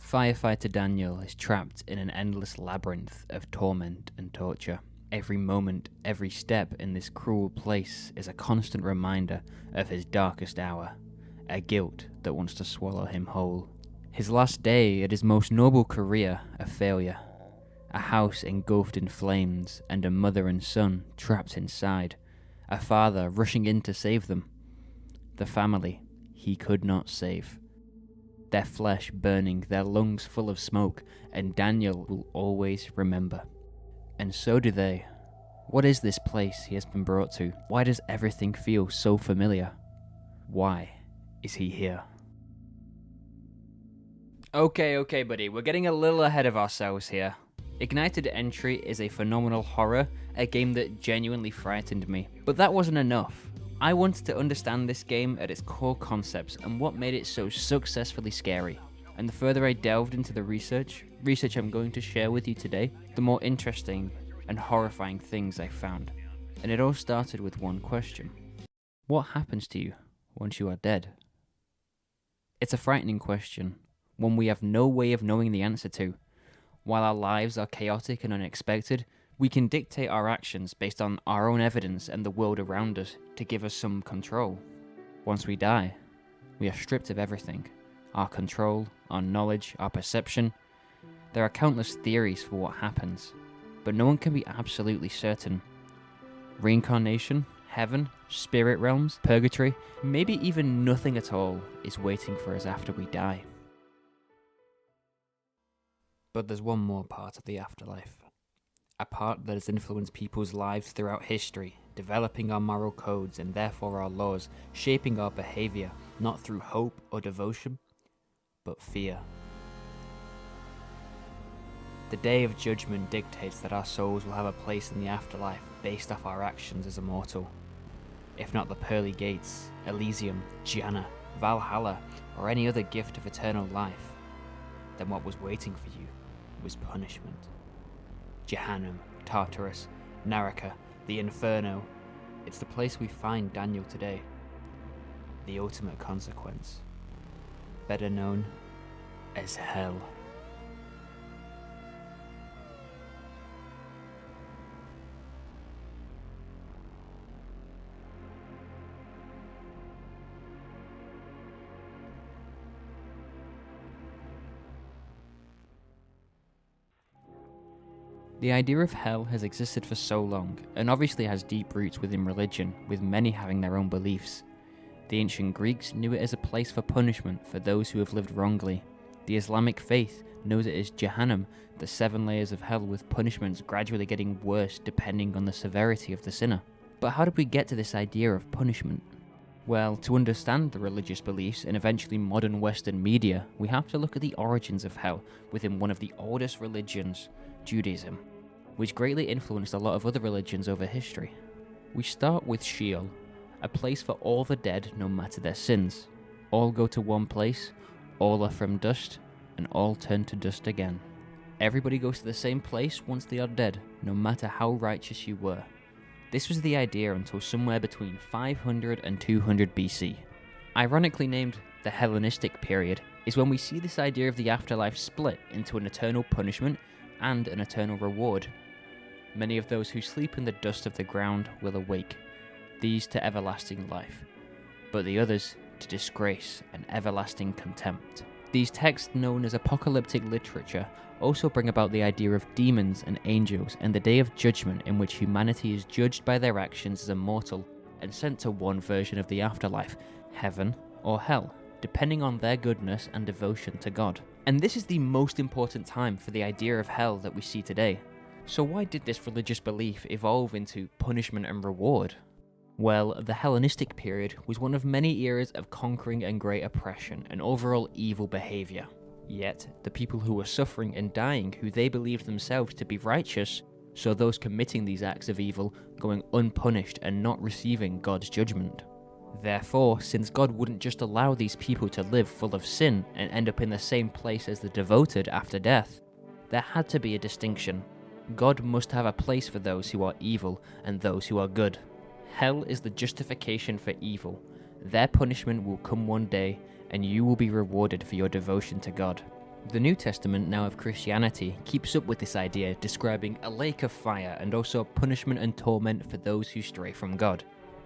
Firefighter Daniel is trapped in an endless labyrinth of torment and torture. Every moment, every step in this cruel place is a constant reminder of his darkest hour, a guilt that wants to swallow him whole. His last day at his most noble career, a failure. A house engulfed in flames, and a mother and son trapped inside. A father rushing in to save them. The family he could not save. Their flesh burning, their lungs full of smoke, and Daniel will always remember. And so do they. What is this place he has been brought to? Why does everything feel so familiar? Why is he here? Okay, buddy, we're getting a little ahead of ourselves here. Ignited Entry is a phenomenal horror, a game that genuinely frightened me. But that wasn't enough. I wanted to understand this game at its core concepts and what made it so successfully scary. And the further I delved into the research I'm going to share with you today, the more interesting and horrifying things I found. And it all started with one question. What happens to you once you are dead? It's a frightening question, one we have no way of knowing the answer to. While our lives are chaotic and unexpected, we can dictate our actions based on our own evidence and the world around us to give us some control. Once we die, we are stripped of everything. Our control, our knowledge, our perception. There are countless theories for what happens, but no one can be absolutely certain. Reincarnation, heaven, spirit realms, purgatory, maybe even nothing at all is waiting for us after we die. But there's one more part of the afterlife. A part that has influenced people's lives throughout history, developing our moral codes and therefore our laws, shaping our behavior, not through hope or devotion, but fear. The Day of Judgment dictates that our souls will have a place in the afterlife based off our actions as a mortal. If not the pearly gates, Elysium, Jannah, Valhalla, or any other gift of eternal life, then what was waiting for you was punishment. Jahannam, Tartarus, Naraka, the Inferno. It's the place we find Daniel today. The ultimate consequence. Better known as hell. The idea of hell has existed for so long, and obviously has deep roots within religion, with many having their own beliefs. The ancient Greeks knew it as a place for punishment for those who have lived wrongly. The Islamic faith knows it as Jahannam, the 7 layers of hell with punishments gradually getting worse depending on the severity of the sinner. But how did we get to this idea of punishment? Well, to understand the religious beliefs and eventually modern Western media, we have to look at the origins of hell within one of the oldest religions, Judaism, which greatly influenced a lot of other religions over history. We start with Sheol, a place for all the dead no matter their sins. All go to one place, all are from dust, and all turn to dust again. Everybody goes to the same place once they are dead, no matter how righteous you were. This was the idea until somewhere between 500 and 200 BC. Ironically named the Hellenistic period is when we see this idea of the afterlife split into an eternal punishment and an eternal reward. Many of those who sleep in the dust of the ground will awake, these to everlasting life, but the others to disgrace and everlasting contempt. These texts, known as apocalyptic literature, also bring about the idea of demons and angels and the day of judgment in which humanity is judged by their actions as immortal and sent to one version of the afterlife, heaven or hell, depending on their goodness and devotion to God. And this is the most important time for the idea of hell that we see today. So why did this religious belief evolve into punishment and reward? Well, the Hellenistic period was one of many eras of conquering and great oppression and overall evil behaviour. Yet, the people who were suffering and dying who they believed themselves to be righteous, saw those committing these acts of evil going unpunished and not receiving God's judgment. Therefore, since God wouldn't just allow these people to live full of sin and end up in the same place as the devoted after death, there had to be a distinction. God must have a place for those who are evil and those who are good. Hell is the justification for evil. Their punishment will come one day, and you will be rewarded for your devotion to God. The New Testament, now of Christianity, keeps up with this idea, describing a lake of fire and also punishment and torment for those who stray from God.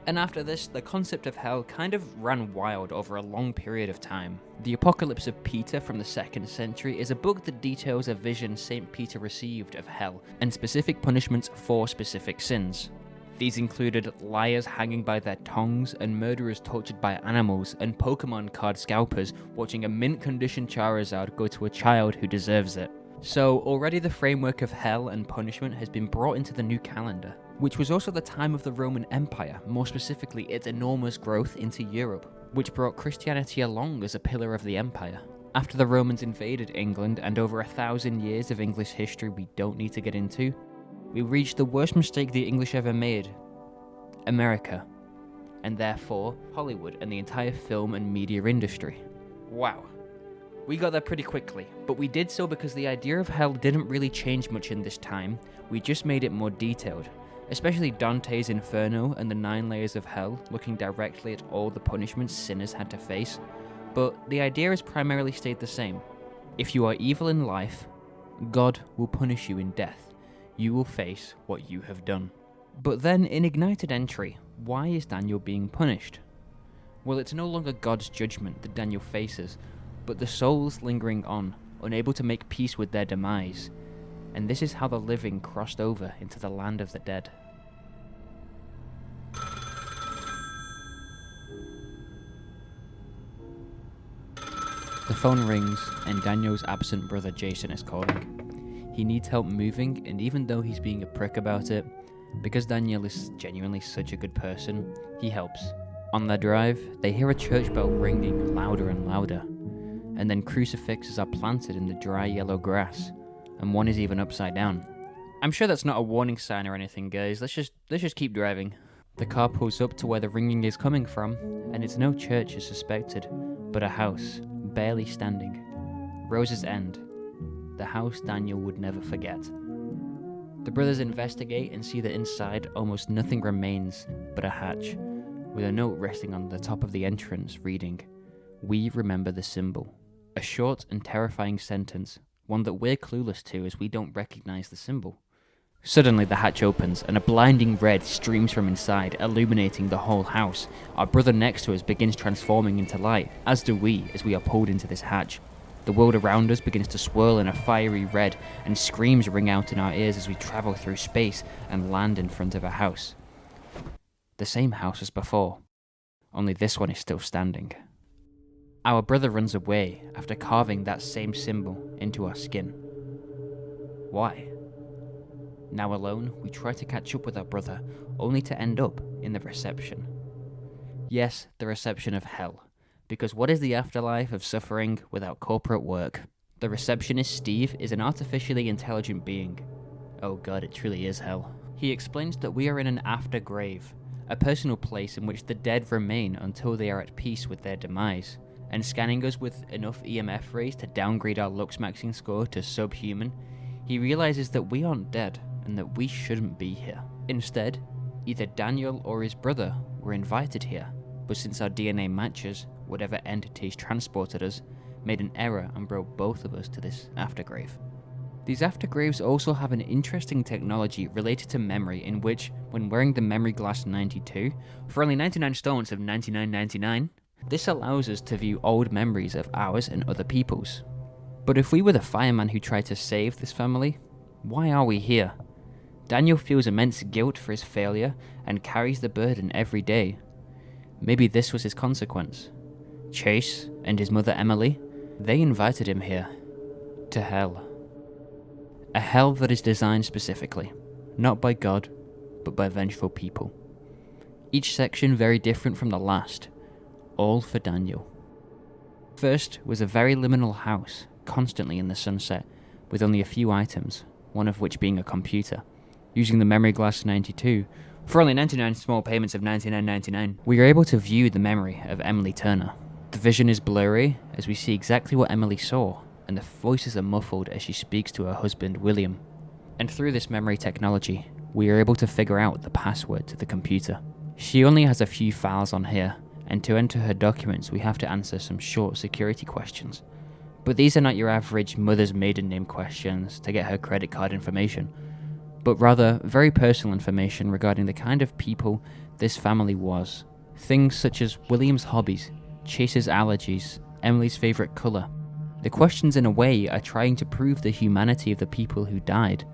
And after this, the concept of hell kind of ran wild over a long period of time. The Apocalypse of Peter from the 2nd century is a book that details a vision St. Peter received of hell and specific punishments for specific sins. These included liars hanging by their tongues and murderers tortured by animals and Pokemon card scalpers watching a mint-condition Charizard go to a child who deserves it. So already the framework of hell and punishment has been brought into the new calendar, which was also the time of the Roman Empire, more specifically its enormous growth into Europe, which brought Christianity along as a pillar of the empire. After the Romans invaded England and over 1,000 years of English history we don't need to get into, we reached the worst mistake the English ever made: America, and therefore Hollywood and the entire film and media industry. Wow. We got there pretty quickly, but we did so because the idea of hell didn't really change much in this time, we just made it more detailed, especially Dante's Inferno and the 9 layers of hell, looking directly at all the punishments sinners had to face. But the idea has primarily stayed the same. If you are evil in life, God will punish you in death. You will face what you have done. But then in Ignited Entry, why is Daniel being punished? Well, it's no longer God's judgment that Daniel faces, but the souls lingering on, unable to make peace with their demise. And this is how the living crossed over into the land of the dead. The phone rings, and Daniel's absent brother Jason is calling. He needs help moving, and even though he's being a prick about it, because Daniel is genuinely such a good person, he helps. On their drive, they hear a church bell ringing louder and louder, and then crucifixes are planted in the dry yellow grass, and one is even upside down. I'm sure that's not a warning sign or anything, guys. Let's just keep driving. The car pulls up to where the ringing is coming from, and it's no church as suspected, but a house, barely standing. Rose's End. The house Daniel would never forget. The brothers investigate and see that inside almost nothing remains but a hatch, with a note resting on the top of the entrance reading, "We remember the symbol." A short and terrifying sentence, one that we're clueless to as we don't recognize the symbol. Suddenly the hatch opens and a blinding red streams from inside, illuminating the whole house. Our brother next to us begins transforming into light, as do we as we are pulled into this hatch. The world around us begins to swirl in a fiery red, and screams ring out in our ears as we travel through space and land in front of a house. The same house as before, only this one is still standing. Our brother runs away after carving that same symbol into our skin. Why? Now alone, we try to catch up with our brother, only to end up in the reception. Yes, the reception of hell. Because what is the afterlife of suffering without corporate work? The receptionist, Steve, is an artificially intelligent being. Oh god, it truly is hell. He explains that we are in an aftergrave, a personal place in which the dead remain until they are at peace with their demise, and scanning us with enough EMF rays to downgrade our looks-maxing score to subhuman, he realizes that we aren't dead, and that we shouldn't be here. Instead, either Daniel or his brother were invited here, but since our DNA matches, whatever entities transported us made an error and brought both of us to this aftergrave. These aftergraves also have an interesting technology related to memory in which, when wearing the Memory Glass 92, for only 99 stones of $99.99, this allows us to view old memories of ours and other people's. But if we were the fireman who tried to save this family, why are we here? Daniel feels immense guilt for his failure and carries the burden every day. Maybe this was his consequence. Chase and his mother Emily, they invited him here, to hell. A hell that is designed specifically, not by God, but by vengeful people. Each section very different from the last, all for Daniel. First was a very liminal house, constantly in the sunset, with only a few items, one of which being a computer. Using the Memory Glass 92, for only 99 small payments of $99.99, we are able to view the memory of Emily Turner. The vision is blurry, as we see exactly what Emily saw, and the voices are muffled as she speaks to her husband, William. And through this memory technology, we are able to figure out the password to the computer. She only has a few files on here, and to enter her documents we have to answer some short security questions. But these are not your average mother's maiden name questions to get her credit card information, but rather very personal information regarding the kind of people this family was. Things such as William's hobbies, Chase's allergies, Emily's favourite colour. The questions in a way are trying to prove the humanity of the people who died,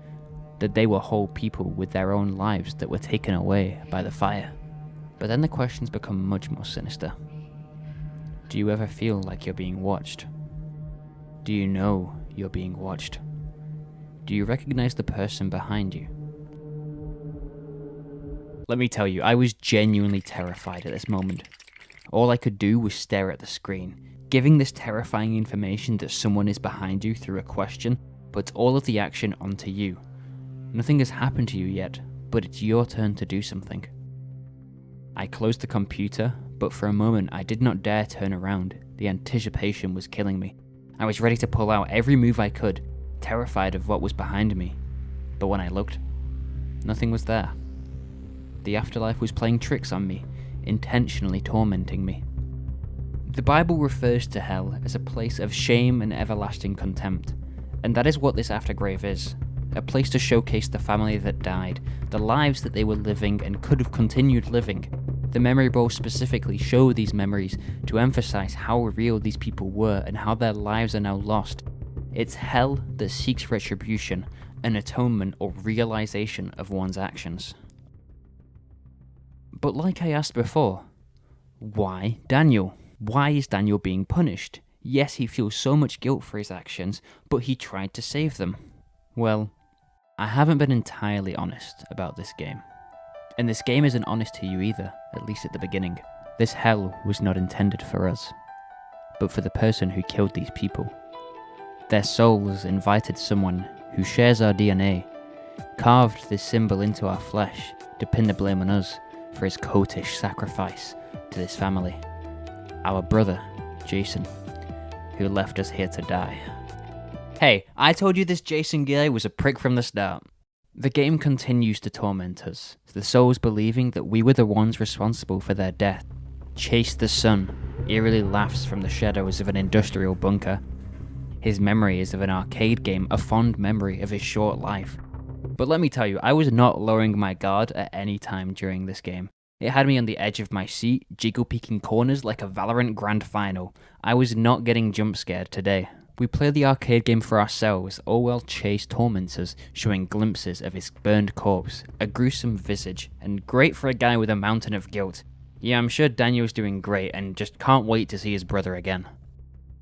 that they were whole people with their own lives that were taken away by the fire. But then the questions become much more sinister. Do you ever feel like you're being watched? Do you know you're being watched? Do you recognize the person behind you? Let me tell you, I was genuinely terrified at this moment. All I could do was stare at the screen. Giving this terrifying information that someone is behind you through a question puts all of the action onto you. Nothing has happened to you yet, but it's your turn to do something. I closed the computer, but for a moment I did not dare turn around. The anticipation was killing me. I was ready to pull out every move I could, terrified of what was behind me. But when I looked, nothing was there. The afterlife was playing tricks on me, intentionally tormenting me. The Bible refers to hell as a place of shame and everlasting contempt, and that is what this aftergrave is. A place to showcase the family that died, the lives that they were living and could have continued living. The memory bowls specifically show these memories to emphasize how real these people were and how their lives are now lost. It's hell that seeks retribution, an atonement or realization of one's actions. But like I asked before, why Daniel? Why is Daniel being punished? Yes, he feels so much guilt for his actions, but he tried to save them. Well, I haven't been entirely honest about this game. And this game isn't honest to you either, at least at the beginning. This hell was not intended for us, but for the person who killed these people. Their souls invited someone who shares our DNA, carved this symbol into our flesh to pin the blame on us for his cultish sacrifice to this family. Our brother, Jason, who left us here to die. Hey, I told you this Jason guy was a prick from the start. The game continues to torment us, the souls believing that we were the ones responsible for their death. Chase the sun eerily laughs from the shadows of an industrial bunker. His memory is of an arcade game, a fond memory of his short life. But let me tell you, I was not lowering my guard at any time during this game. It had me on the edge of my seat, jiggle-peeking corners like a Valorant Grand Final. I was not getting jump-scared today. We play the arcade game for ourselves, all while Chase torments us, showing glimpses of his burned corpse, a gruesome visage, and great for a guy with a mountain of guilt. Yeah, I'm sure Daniel's doing great and just can't wait to see his brother again.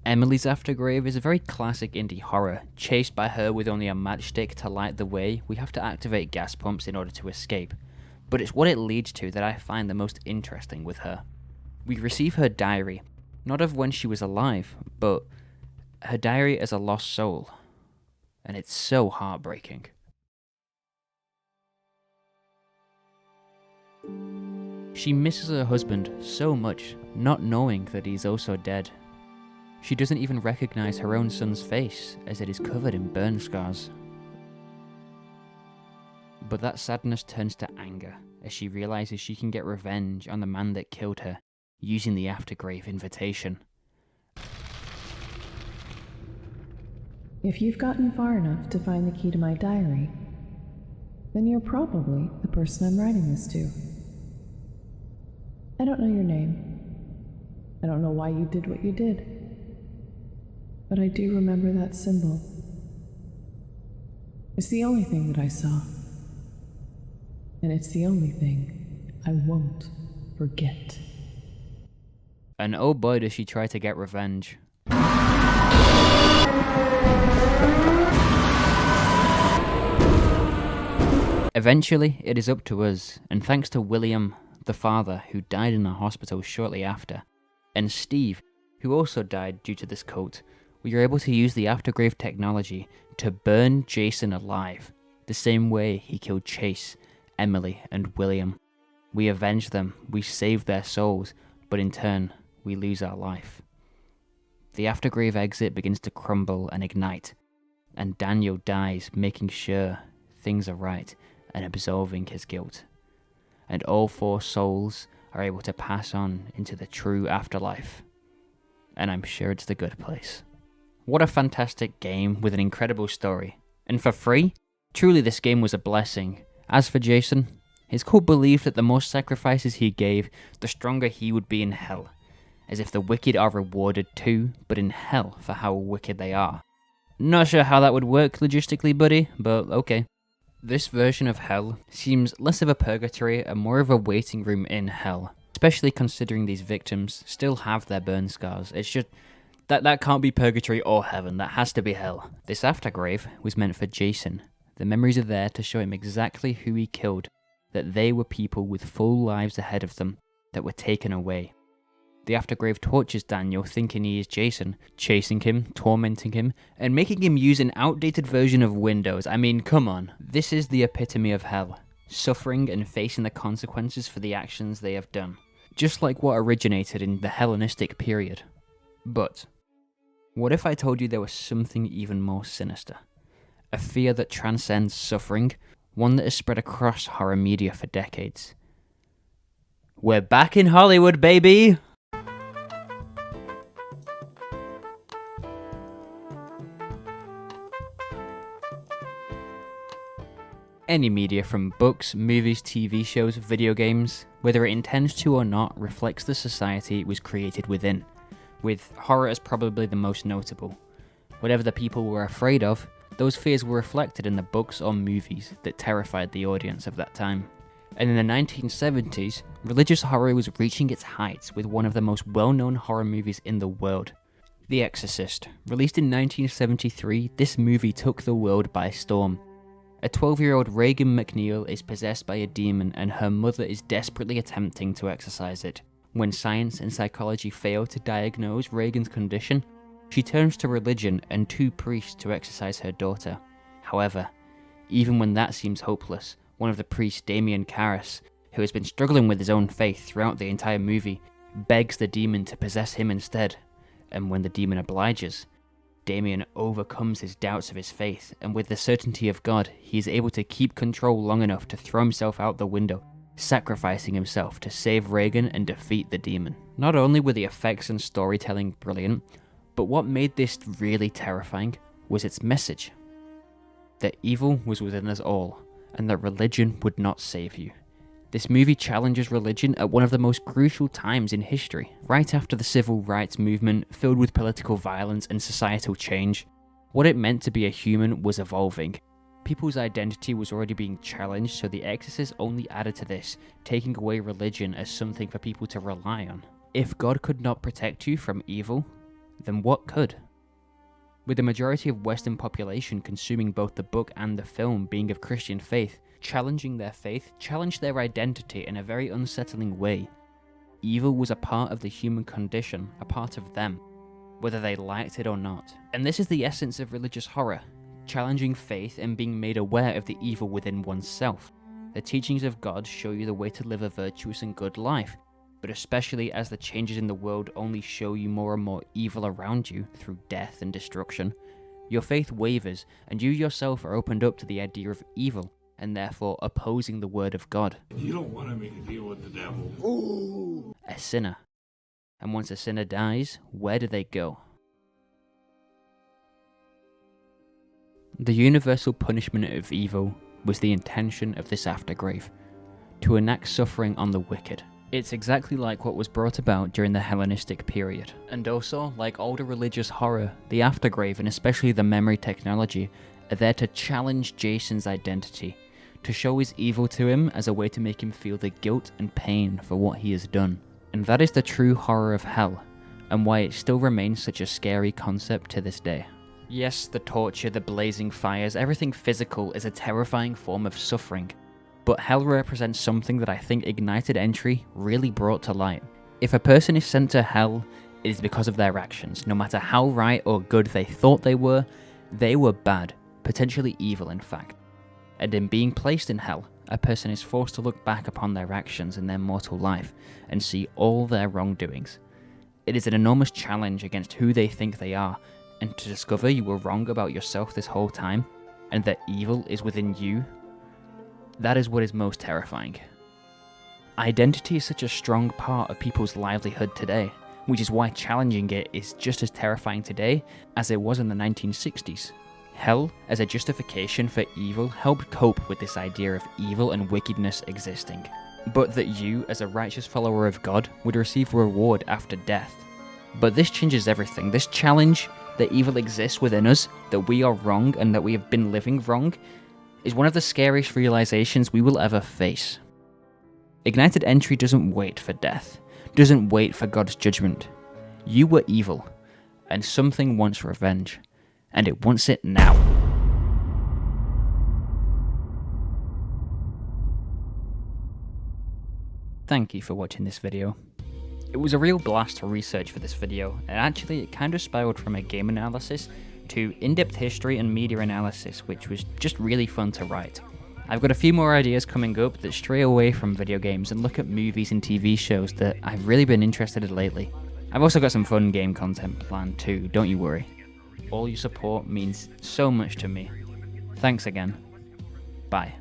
Emily's Aftergrave is a very classic indie horror. Chased by her with only a matchstick to light the way, we have to activate gas pumps in order to escape. But it's what it leads to that I find the most interesting with her. We receive her diary, not of when she was alive, but her diary as a lost soul. And it's so heartbreaking. She misses her husband so much, not knowing that he's also dead. She doesn't even recognize her own son's face, as it is covered in burn scars. But that sadness turns to anger, as she realizes she can get revenge on the man that killed her, using the Aftergrave invitation. If you've gotten far enough to find the key to my diary, then you're probably the person I'm writing this to. I don't know your name. I don't know why you did what you did. But I do remember that symbol. It's the only thing that I saw. And it's the only thing I won't forget. And oh boy does she try to get revenge. Eventually, it is up to us, and thanks to William, the father, who died in the hospital shortly after, and Steve, who also died due to this cult, we are able to use the Aftergrave technology to burn Jason alive, the same way he killed Chase, Emily, and William. We avenge them, we save their souls, but in turn, we lose our life. The Aftergrave exit begins to crumble and ignite, and Daniel dies, making sure things are right and absolving his guilt. And all 4 souls are able to pass on into the true afterlife. And I'm sure it's the good place. What a fantastic game with an incredible story. And for free? Truly this game was a blessing. As for Jason, his cult believed that the more sacrifices he gave, the stronger he would be in hell. As if the wicked are rewarded too, but in hell for how wicked they are. Not sure how that would work logistically, buddy, but okay. This version of hell seems less of a purgatory and more of a waiting room in hell. Especially considering these victims still have their burn scars. It's just, that can't be purgatory or heaven, that has to be hell. This aftergrave was meant for Jason. The memories are there to show him exactly who he killed, that they were people with full lives ahead of them that were taken away. The aftergrave tortures Daniel thinking he is Jason, chasing him, tormenting him, and making him use an outdated version of Windows. I mean, come on. This is the epitome of hell. Suffering and facing the consequences for the actions they have done. Just like what originated in the Hellenistic period. But, what if I told you there was something even more sinister? A fear that transcends suffering, one that has spread across horror media for decades. We're back in Hollywood, baby! Any media from books, movies, TV shows, video games, whether it intends to or not, reflects the society it was created within, with horror as probably the most notable. Whatever the people were afraid of, those fears were reflected in the books or movies that terrified the audience of that time. And in the 1970s, religious horror was reaching its heights with one of the most well-known horror movies in the world, The Exorcist. Released in 1973, this movie took the world by storm. A 12-year-old Reagan McNeil is possessed by a demon and her mother is desperately attempting to exorcise it. When science and psychology fail to diagnose Reagan's condition, she turns to religion and 2 priests to exorcise her daughter. However, even when that seems hopeless, one of the priests, Damien Karras, who has been struggling with his own faith throughout the entire movie, begs the demon to possess him instead. And when the demon obliges, Damien overcomes his doubts of his faith, and with the certainty of God, he is able to keep control long enough to throw himself out the window, sacrificing himself to save Reagan and defeat the demon. Not only were the effects and storytelling brilliant, but what made this really terrifying was its message. That evil was within us all, and that religion would not save you. This movie challenges religion at one of the most crucial times in history, right after the civil rights movement, filled with political violence and societal change. What it meant to be a human was evolving. People's identity was already being challenged, so The Exorcist only added to this, taking away religion as something for people to rely on. If God could not protect you from evil, then what could? With the majority of Western population consuming both the book and the film being of Christian faith, challenging their faith challenged their identity in a very unsettling way. Evil was a part of the human condition, a part of them, whether they liked it or not. And this is the essence of religious horror, challenging faith and being made aware of the evil within oneself. The teachings of God show you the way to live a virtuous and good life, but especially as the changes in the world only show you more and more evil around you through death and destruction, your faith wavers and you yourself are opened up to the idea of evil, and therefore opposing the word of God. You don't want to make a deal with the devil. Ooh. A sinner. And once a sinner dies, where do they go? The universal punishment of evil was the intention of this aftergrave, to enact suffering on the wicked. It's exactly like what was brought about during the Hellenistic period. And also, like older religious horror, the aftergrave and especially the memory technology are there to challenge Jason's identity, to show his evil to him as a way to make him feel the guilt and pain for what he has done. And that is the true horror of hell, and why it still remains such a scary concept to this day. Yes, the torture, the blazing fires, everything physical is a terrifying form of suffering, but hell represents something that I think Ignited Entry really brought to light. If a person is sent to hell, it is because of their actions. No matter how right or good they thought they were bad, potentially evil in fact. And in being placed in hell, a person is forced to look back upon their actions in their mortal life and see all their wrongdoings. It is an enormous challenge against who they think they are, and to discover you were wrong about yourself this whole time, and that evil is within you, that is what is most terrifying. Identity is such a strong part of people's livelihood today, which is why challenging it is just as terrifying today as it was in the 1960s. Hell, as a justification for evil, helped cope with this idea of evil and wickedness existing, but that you, as a righteous follower of God, would receive a reward after death. But this changes everything. This challenge that evil exists within us, that we are wrong and that we have been living wrong, is one of the scariest realizations we will ever face. Ignited Entry doesn't wait for death, doesn't wait for God's judgment. You were evil, and something wants revenge, and it wants it now. Thank you for watching this video. It was a real blast to research for this video, and actually it kind of spiraled from a game analysis to in-depth history and media analysis, which was just really fun to write. I've got a few more ideas coming up that stray away from video games and look at movies and TV shows that I've really been interested in lately. I've also got some fun game content planned too, don't you worry. All your support means so much to me. Thanks again. Bye.